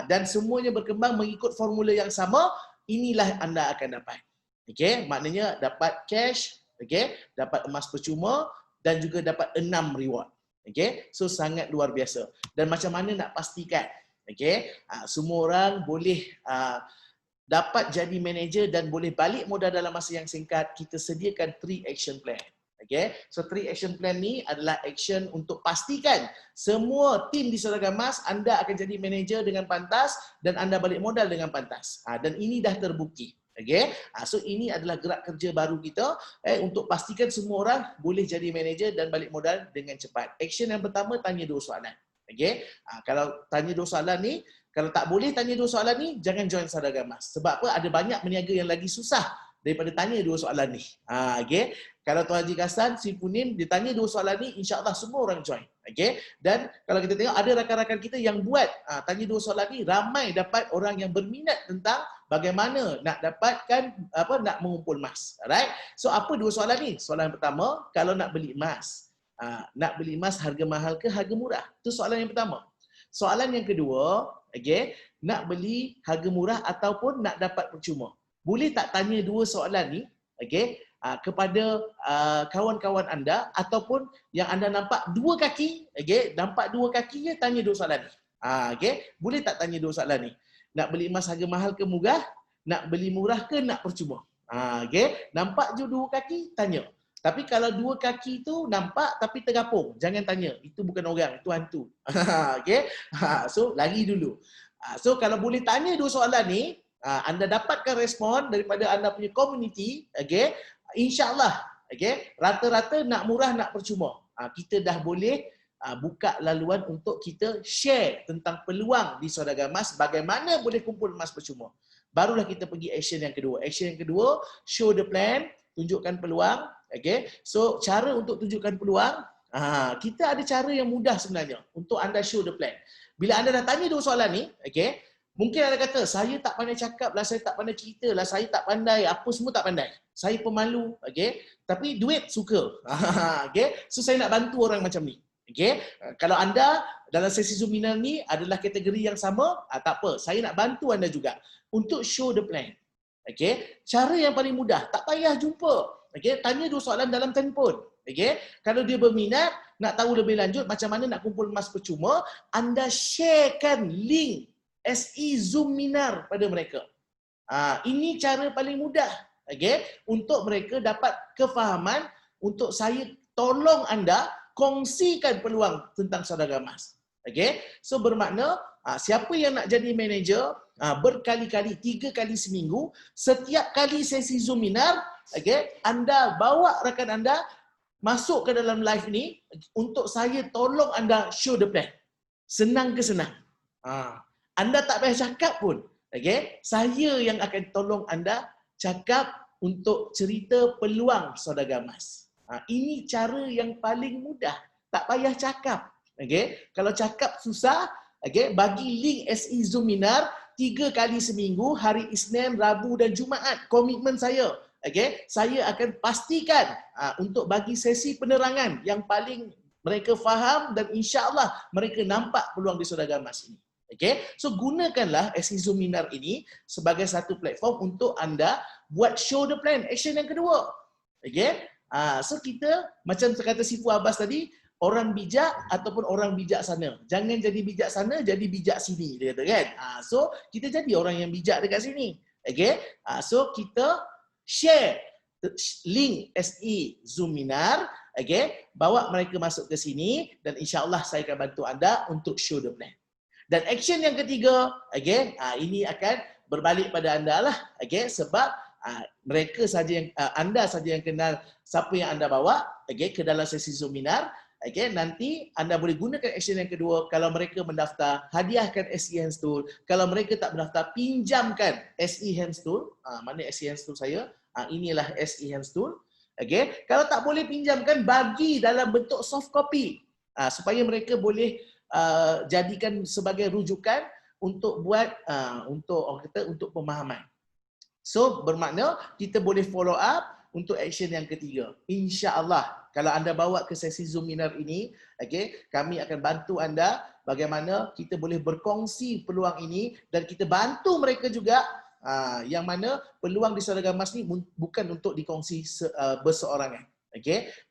Dan semuanya berkembang mengikut formula yang sama, inilah anda akan dapat. Okey? Maknanya dapat cash, okey? Dapat emas percuma dan juga dapat 6 reward. Okey? So sangat luar biasa. Dan macam mana nak pastikan? Okey? Semua orang boleh dapat jadi manager dan boleh balik modal dalam masa yang singkat. Kita sediakan 3 action plan. Okay, so 3 action plan ni adalah action untuk pastikan semua tim di Saudara Emas anda akan jadi manager dengan pantas dan anda balik modal dengan pantas. Dan ini dah terbukti. Okay, so ini adalah gerak kerja baru kita untuk pastikan semua orang boleh jadi manager dan balik modal dengan cepat. Action yang pertama, tanya 2 soalan. Okay, kalau tanya 2 soalan ni, kalau tak boleh tanya 2 soalan ni, jangan join Saudara Emas. Sebab apa? Ada banyak peniaga yang lagi susah daripada tanya 2 soalan ni. Okay. Kalau Tuan Haji Kassan, si Punim, dia tanya 2 soalan ni, insya-Allah semua orang join. Okay. Dan kalau kita tengok ada rakan-rakan kita yang buat tanya 2 soalan ni, ramai dapat orang yang berminat tentang bagaimana nak dapatkan nak mengumpul emas. Alright. So apa 2 soalan ni? Soalan pertama, kalau nak beli emas, nak beli emas harga mahal ke harga murah? Itu soalan yang pertama. Soalan yang kedua, okay, nak beli harga murah ataupun nak dapat percuma? Boleh tak tanya 2 soalan ni, okay, kepada kawan-kawan anda ataupun yang anda nampak 2 kaki, okay, nampak 2 kaki je, tanya 2 soalan ni. Okay, boleh tak tanya 2 soalan ni? Nak beli emas harga mahal ke murah? Nak beli murah ke nak percuma? Okay, nampak je 2 kaki, tanya. Tapi kalau 2 kaki tu nampak tapi tergapung, jangan tanya. Itu bukan orang, itu hantu. Okay, so lari dulu. So kalau boleh tanya 2 soalan ni, anda dapatkan respon daripada anda punya community, okay, insya-Allah, okay, rata-rata nak murah nak percuma. Kita dah boleh buka laluan untuk kita share tentang peluang di Saudara Emas, bagaimana boleh kumpul emas percuma. Barulah kita pergi action yang kedua. Action yang kedua, show the plan, tunjukkan peluang, okay. So cara untuk tunjukkan peluang, kita ada cara yang mudah sebenarnya untuk anda show the plan. Bila anda dah tanya 2 soalan ni, okay, mungkin anda kata, saya tak pandai cakap lah, saya tak pandai cerita lah, saya tak pandai, apa semua tak pandai. Saya pemalu, okay? Tapi duit suka. Okay? So saya nak bantu orang macam ni. Okay? Kalau anda dalam sesi Zoominar ni adalah kategori yang sama, tak apa, saya nak bantu anda juga untuk show the plan. Okay? Cara yang paling mudah, tak payah jumpa. Okay? Tanya 2 soalan dalam telefon. Okay? Kalau dia berminat, nak tahu lebih lanjut macam mana nak kumpul emas percuma, anda sharekan link SE Zoominar pada mereka. Ini cara paling mudah, okay, untuk mereka dapat kefahaman untuk saya tolong anda kongsikan peluang tentang Saudara Emas. Okay, so bermakna siapa yang nak jadi manager berkali-kali, 3 kali seminggu, setiap kali sesi Zoominar, okay, anda bawa rakan anda masuk ke dalam live ni untuk saya tolong anda show the plan. Senang ke senang? Anda tak payah cakap pun. Okay? Saya yang akan tolong anda cakap untuk cerita peluang Saudara Emas. Ini cara yang paling mudah. Tak payah cakap. Okay? Kalau cakap susah, okay, bagi link SE Zoominar 3 kali seminggu, hari Isnin, Rabu dan Jumaat. Komitmen saya. Okay? Saya akan pastikan untuk bagi sesi penerangan yang paling mereka faham dan insya-Allah mereka nampak peluang di Saudara Emas ini. Okay, so gunakanlah SE Zoominar ini sebagai satu platform untuk anda buat show the plan. Action yang kedua. Okay, so kita macam kata Sifu Abbas tadi, orang bijak ataupun orang bijaksana. Jangan jadi bijaksana, jadi bijak sini, dia kata kan. So kita jadi orang yang bijak dekat sini. Okay, so kita share link SE Zoominar, okay, bawa mereka masuk ke sini dan insya-Allah saya akan bantu anda untuk show the plan. Dan action yang ketiga, okay, ini akan berbalik pada anda lah, okay, sebab mereka saja yang anda saja yang kenal siapa yang anda bawa, okay, ke dalam sesi Zoominar, okay, nanti anda boleh gunakan action yang kedua. Kalau mereka mendaftar, hadiahkan SE Hands Tool. Kalau mereka tak mendaftar, pinjamkan SE Hands Tool. Mana SE Hands Tool saya? Inilah SE Hands Tool. Okay, kalau tak boleh pinjamkan, bagi dalam bentuk soft copy supaya mereka boleh jadikan sebagai rujukan untuk buat untuk orang kata untuk pemahaman. So bermakna kita boleh follow up untuk action yang ketiga. InsyaAllah, kalau anda bawa ke sesi Zoom Minar ini, kami akan bantu anda bagaimana kita boleh berkongsi peluang ini dan kita bantu mereka juga yang mana peluang di Saudara Gamas ni bukan untuk dikongsi berseorangan.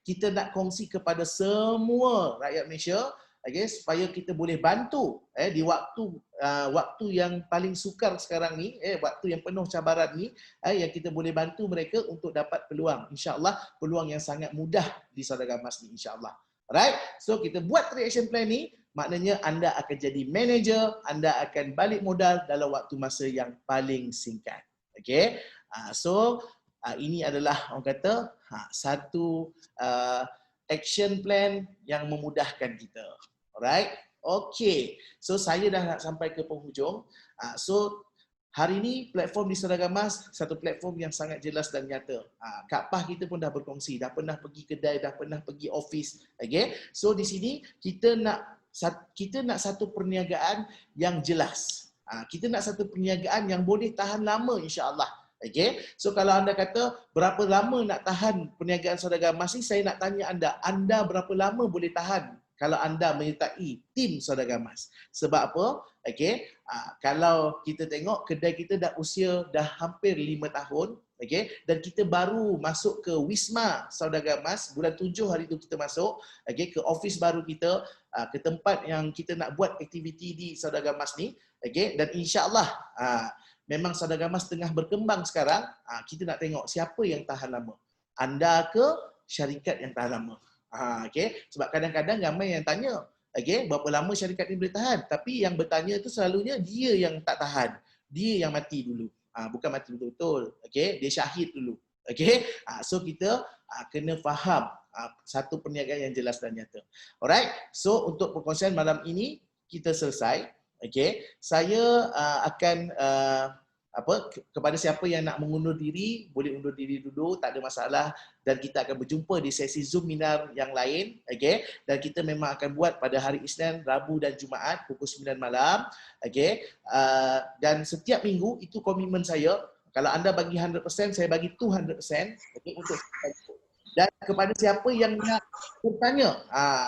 Kita nak kongsi kepada semua rakyat Malaysia, supaya kita boleh bantu di waktu yang paling sukar sekarang ni, waktu yang penuh cabaran ni, yang kita boleh bantu mereka untuk dapat peluang. InsyaAllah peluang yang sangat mudah di Saudara Gamas ni, insyaAllah. Alright, so kita buat reaction plan ni, maknanya anda akan jadi manager, anda akan balik modal dalam waktu masa yang paling singkat. So ini adalah orang kata satu action plan yang memudahkan kita. Alright, so saya dah nak sampai ke penghujung. So hari ini platform di Saudara Gamas satu platform yang sangat jelas dan nyata. Kak Pah kita pun dah berkongsi, dah pernah pergi kedai, dah pernah pergi office. So di sini kita nak satu perniagaan yang jelas. Kita nak satu perniagaan yang boleh tahan lama, insya-Allah. So kalau anda kata berapa lama nak tahan perniagaan Saudara Gamas ni, saya nak tanya anda berapa lama boleh tahan kalau anda menyertai tim Saudara Gamas? Sebab apa? Kalau kita tengok kedai kita dah usia dah hampir 5 tahun, dan kita baru masuk ke Wisma Saudara Gamas bulan 7 hari tu kita masuk, ke office baru kita, ke tempat yang kita nak buat aktiviti di Saudara Gamas ni, dan insya-Allah memang Saudara Gamas tengah berkembang sekarang. Kita nak tengok siapa yang tahan lama. Anda ke syarikat yang tahan lama? Sebab kadang-kadang ramai yang tanya, berapa lama syarikat ni boleh tahan? Tapi yang bertanya tu selalunya dia yang tak tahan. Dia yang mati dulu. Bukan mati betul-betul. Dia syahid dulu. So kita kena faham satu perniagaan yang jelas dan nyata. Alright. So untuk perkongsian malam ini kita selesai. Saya akan kepada siapa yang nak mengundur diri, boleh undur diri dulu, tak ada masalah, dan kita akan berjumpa di sesi Zoom Minar yang lain, dan kita memang akan buat pada hari Isnin, Rabu dan Jumaat pukul 9 malam, dan setiap minggu itu komitmen saya. Kalau anda bagi 100%, saya bagi 200%, untuk dan kepada siapa yang nak bertanya,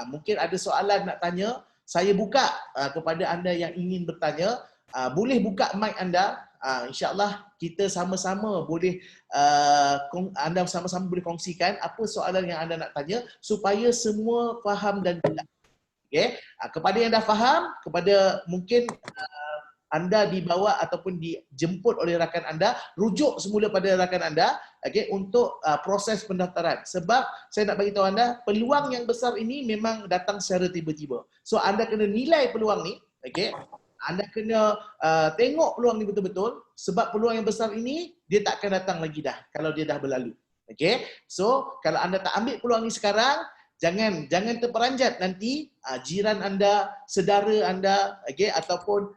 mungkin ada soalan nak tanya, saya buka kepada anda yang ingin bertanya, boleh buka mic anda. InsyaAllah kita sama-sama boleh anda sama-sama boleh kongsikan apa soalan yang anda nak tanya supaya semua faham dan jelas. Kepada yang dah faham, kepada mungkin anda dibawa ataupun dijemput oleh rakan anda, rujuk semula pada rakan anda untuk proses pendaftaran. Sebab saya nak bagi tahu anda, peluang yang besar ini memang datang secara tiba-tiba. So anda kena nilai peluang ni, anda kena tengok peluang ni betul-betul, sebab peluang yang besar ini dia tak akan datang lagi dah kalau dia dah berlalu. So kalau anda tak ambil peluang ni sekarang, jangan terperanjat nanti jiran anda, saudara anda, ataupun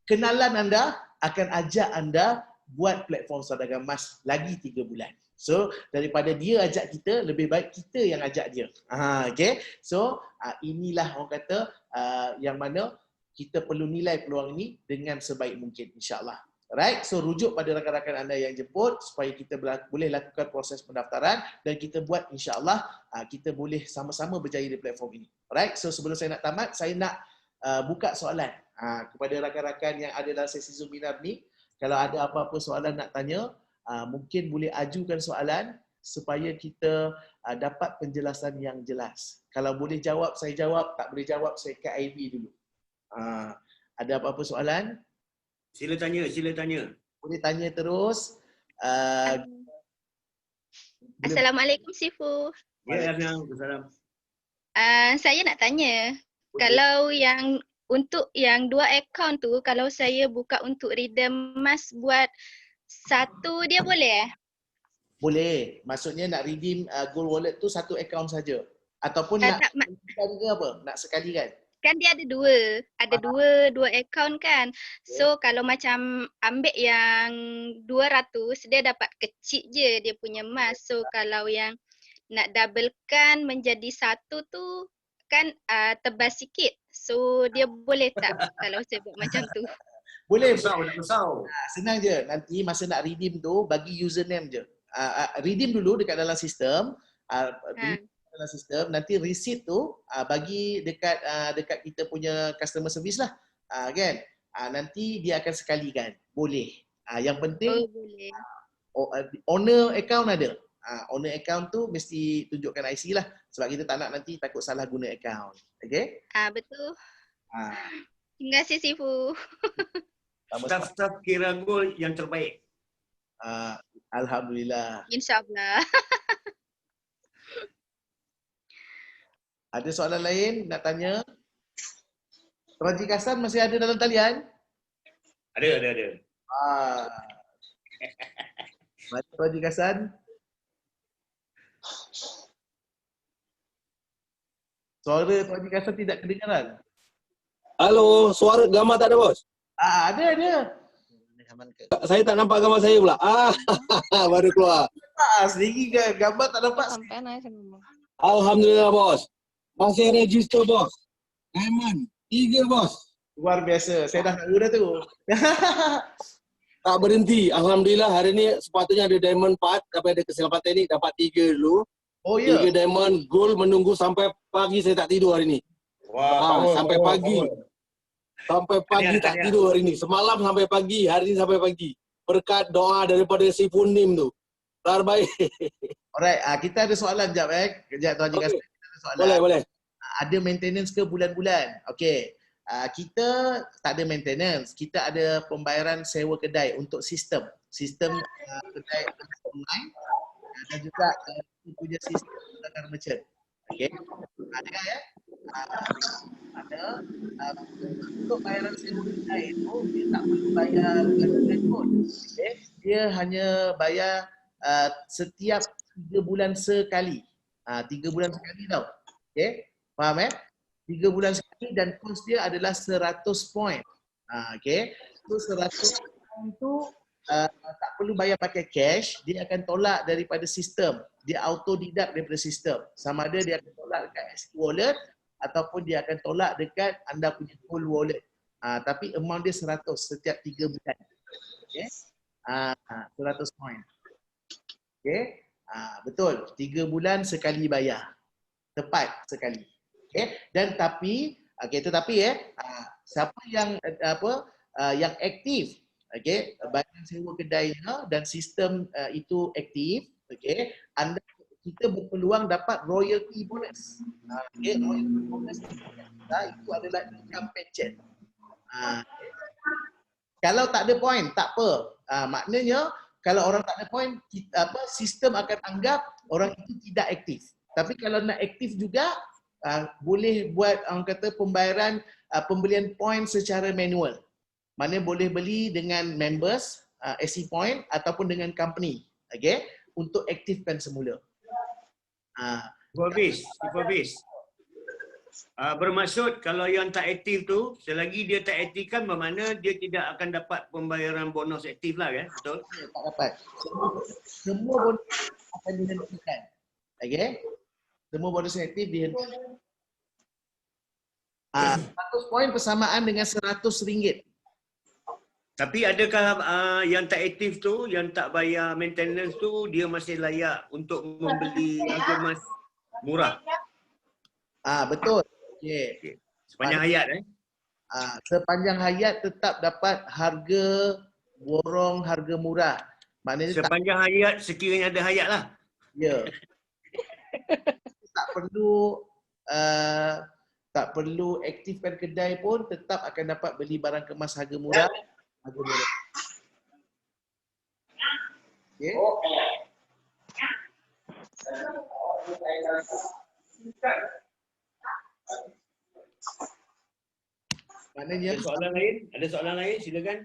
kenalan anda akan ajak anda buat platform Saudara Gamas lagi 3 bulan. So daripada dia ajak kita, lebih baik kita yang ajak dia. So inilah orang kata yang mana kita perlu nilai peluang ini dengan sebaik mungkin, insyaAllah. Alright, so rujuk pada rakan-rakan anda yang jemput supaya kita boleh lakukan proses pendaftaran dan kita buat, insyaAllah, kita boleh sama-sama berjaya di platform ini. Alright, so sebelum saya nak tamat, saya nak buka soalan kepada rakan-rakan yang ada dalam sesi Zoom Minar ni. Kalau ada apa-apa soalan nak tanya, mungkin boleh ajukan soalan supaya kita dapat penjelasan yang jelas. Kalau boleh jawab, saya jawab. Tak boleh jawab, saya kat IB dulu. Ada apa-apa soalan? Sila tanya. Boleh tanya terus. Assalamualaikum Sifu. Ya, Assalamualaikum. Saya nak tanya, kalau yang untuk yang 2 akaun tu, kalau saya buka untuk redeem emas buat satu, dia boleh? Boleh. Maksudnya nak redeem Gold Wallet tu satu akaun saja. Ataupun nak sekali ke apa? Nak sekali kan? Kan dia ada dua akaun kan. So kalau macam ambil yang 200, dia dapat kecil je dia punya emas. So kalau yang nak doublekan menjadi satu tu kan tebal sikit. So dia boleh tak kalau saya buat macam tu? Boleh. Tak risau. Senang je. Nanti masa nak redeem tu bagi username je. redeem dulu dekat dalam sistem, Ha. dalam sistem, nanti receipt tu bagi dekat kita punya customer service lah, kan. Nanti dia akan sekalikan, boleh. Yang penting Oh, boleh. owner account ada. Owner account tu mesti tunjukkan IC lah, sebab kita tak nak nanti takut salah guna account. Okay? Betul. Ah, Terima kasih Sifu. sama-sama. Staff-staff Kira Gold yang terbaik. Alhamdulillah. InsyaAllah. Ada soalan lain nak tanya? Tuan Cik Hasan masih ada dalam talian? Ada. Mana Tuan Cik Hasan? Suara Tuan Cik Hasan tidak kedengaran. Halo, suara gambar tak ada bos? Ada. Saya tak nampak gambar saya pula. Baru keluar. Sendiri gambar tak nampak. Sampai naik semua. Alhamdulillah bos. Masih register bos. Diamond 3 bos. Luar biasa. Saya dah nak guna tu. Tak berhenti. Alhamdulillah hari ni sepatutnya ada diamond 4 tapi ada kesilapan teknik dapat 3 dulu. Oh ya. 3 diamond gold menunggu sampai pagi saya tak tidur hari ni. Sampai pagi. Sampai pagi tak tidur hari ni. Semalam sampai pagi, hari ni sampai pagi. Berkat doa daripada si Punim tu. Terbaik. Alright, kita ada soalan sekejap Kejap Tuan Cik Hasan. Kita ada soalan. Boleh. Ada maintenance ke bulan-bulan? Okey. Kita tak ada maintenance. Kita ada pembayaran sewa kedai untuk sistem. Sistem kedai online dan juga kita punya sistem pelanggan merchant. Okey. Ada ya? Ada untuk bayaran sewa kedai itu dia tak perlu bayar bulan pun. Okay? Dia hanya bayar setiap 3 bulan sekali. 3 bulan sekali tau. Okey. Faham 3 bulan sekali dan kos dia adalah 100 point. Okey. So 100 point tu tak perlu bayar pakai cash, dia akan tolak daripada sistem. Dia auto deduct daripada sistem. Sama ada dia akan tolak dekat SQ Wallet ataupun dia akan tolak dekat anda punya Gold Wallet. Tapi amount dia 100 setiap 3 bulan. Okey. 100 point. Okey. Betul. 3 bulan sekali bayar. Tepat sekali. Okey. Dan tetapi siapa yang yang aktif, okey, bayaran sewa kedainya dan sistem itu aktif, okey, kita berpeluang dapat royalty bonus. Okey, royalty bonus itu adalah income pension. Kalau tak ada point, tak apa. Maknanya kalau orang tak ada point, sistem akan anggap orang itu tidak aktif. Tapi kalau nak aktif juga, boleh buat orang kata pembelian point secara manual. Mana boleh beli dengan members, SC Point ataupun dengan company. Okay? Untuk aktifkan semula. Habis. Bermaksud kalau yang tak aktif tu, selagi dia tak aktifkan bermakna dia tidak akan dapat pembayaran bonus aktif lah kan? Betul? Tak dapat. Semua bonus akan dihentikan. Okay? Semua bonus aktif dihentikan. 100 poin persamaan dengan RM100. Tapi adakah yang tak aktif tu, yang tak bayar maintenance tu, dia masih layak untuk membeli harga emas murah? Betul. Okay. Sepanjang hayat sepanjang hayat tetap dapat harga borong, harga murah. Maknanya sepanjang hayat sekiranya ada hayat lah. Ya. Tak perlu aktifkan kedai pun tetap akan dapat beli barang kemas harga murah. Okay. Maknanya Ada soalan lain? Silakan.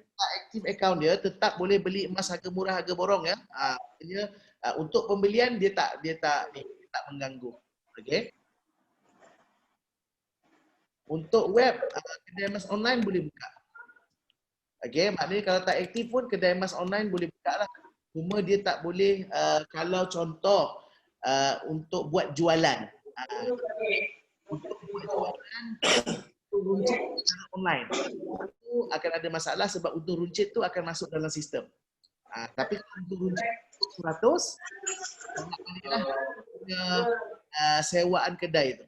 aktif account dia tetap boleh beli emas harga murah, harga borong ya. Maknanya untuk pembelian dia tak mengganggu. Okey. Untuk web kedai emas online boleh buka. Okey, maknanya kalau tak aktif pun kedai emas online boleh buka lah. Cuma dia tak boleh kalau contoh untuk buat jualan. Untuk buat jualan runcit secara online. Itu akan ada masalah sebab untuk runcit tu akan masuk dalam sistem. Tapi kalau untuk runcit sewaan kedai tu.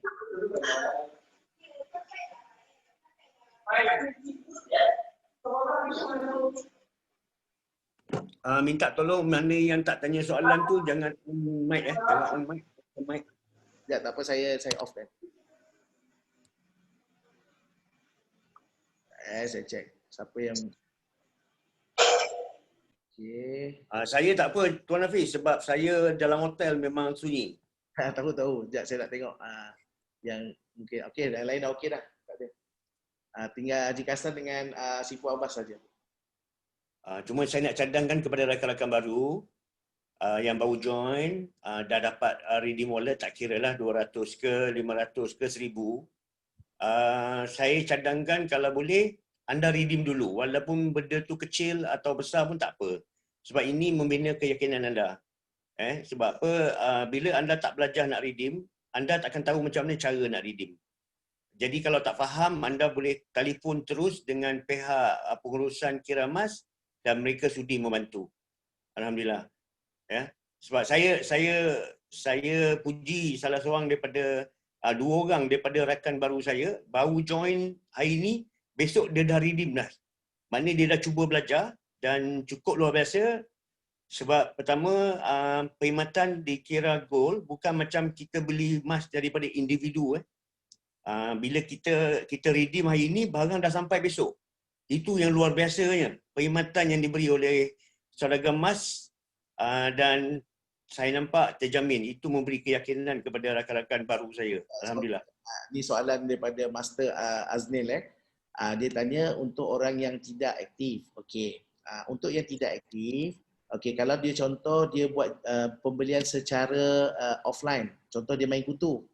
Minta tolong mana yang tak tanya soalan tu jangan on mic jangan on mic. Ya, tak apa, saya off kan. Saya check siapa yang okey. Saya tak apa Tuan Hafiz sebab saya dalam hotel memang sunyi. Tahu. Sekejap saya nak tengok yang mungkin okey, yang lain dah okey dah. Tak ada. Tinggal Haji Kassan dengan Sifu Abbas saja. Cuma saya nak cadangkan kepada rakan-rakan baru yang baru join, dah dapat redeem wallet, tak kira lah 200 ke, 500 ke, 1000. Saya cadangkan kalau boleh anda redeem dulu walaupun benda tu kecil atau besar pun tak apa. Sebab ini membina keyakinan anda. Sebab apa, bila anda tak belajar nak redeem, anda takkan tahu macam mana cara nak redeem. Jadi kalau tak faham, anda boleh telefon terus dengan pihak pengurusan kiramas dan mereka sudi membantu. Alhamdulillah. Ya. Sebab saya puji salah seorang daripada 2 orang daripada rakan baru saya, baru join hari ni, besok dia dah redeem dah. Maknanya dia dah cuba belajar dan cukup luar biasa. Sebab pertama, perkhidmatan dikira gold, bukan macam kita beli emas daripada individu. Bila kita redeem hari ni, barang dah sampai besok. Itu yang luar biasanya, perkhidmatan yang diberi oleh Saudagar Emas, dan saya nampak terjamin itu memberi keyakinan kepada rakan-rakan baru saya. Alhamdulillah. Ini soalan daripada Master Aznil. Dia tanya untuk orang yang tidak aktif. Okey. Untuk yang tidak aktif, okey, kalau dia contoh dia buat pembelian secara offline. Contoh dia main kutu.